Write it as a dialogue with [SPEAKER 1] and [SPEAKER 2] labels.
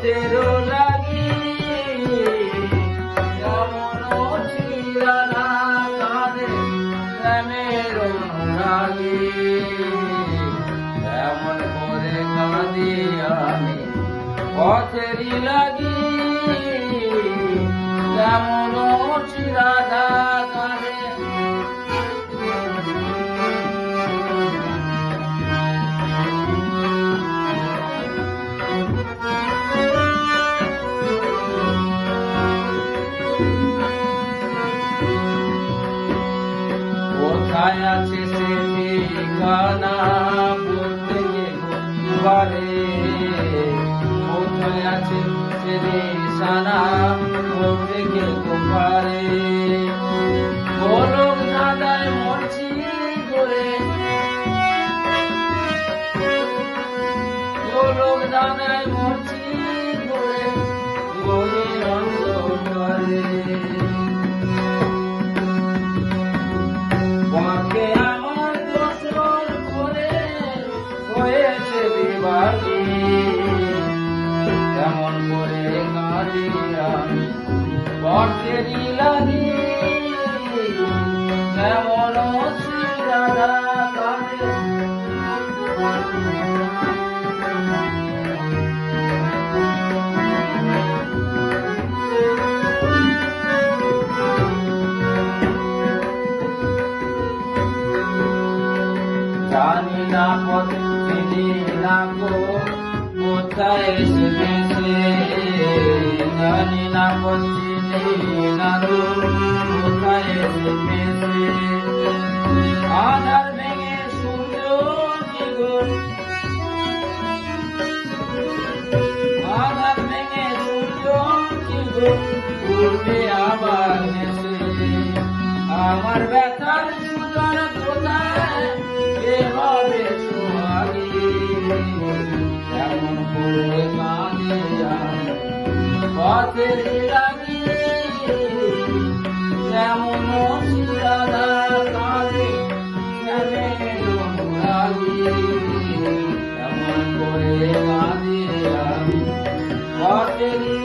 [SPEAKER 1] পথের লাগি যেমন চিরানা কাঁদে প্রেমের অনুরাগী, এমন করে কাঁদি আমি পথেরই লাগি যেমন চিরানা কাঁদে। কোথায় আছে সে ঠিকানা বলতে পারে, কোথায় আছে সে নিশানা বলতে পারে। গোলক ধাঁধায় মরছি করে, গোলক ধাঁধায় মরছি করে গভীর অন্ধকারে। পথে আমার দোসর করে হয়েছে বিবাদী, কেমন করে কাঁদি আমি পথেরই লাগি যেমন চিরানা কাঁদে। জানি না পথ চিনি না গো কোথায় এসে মিশে, জানি না পথ চিনি না গো কোথায় এসে মিশে। আধার ভেঙে সূর্য গো, আধার ভেঙে সূর্য গো উঠবে আবার নেশে। আমার ব্যথার সুজন কোথায় কে হবে সোহাগী, যেমন করে কাঁদি আমি পথেরই লাগি যেমন চিরানা কাঁদে প্রেমের অনুরাগী, যেমন করে কাঁদি আমি পথেরই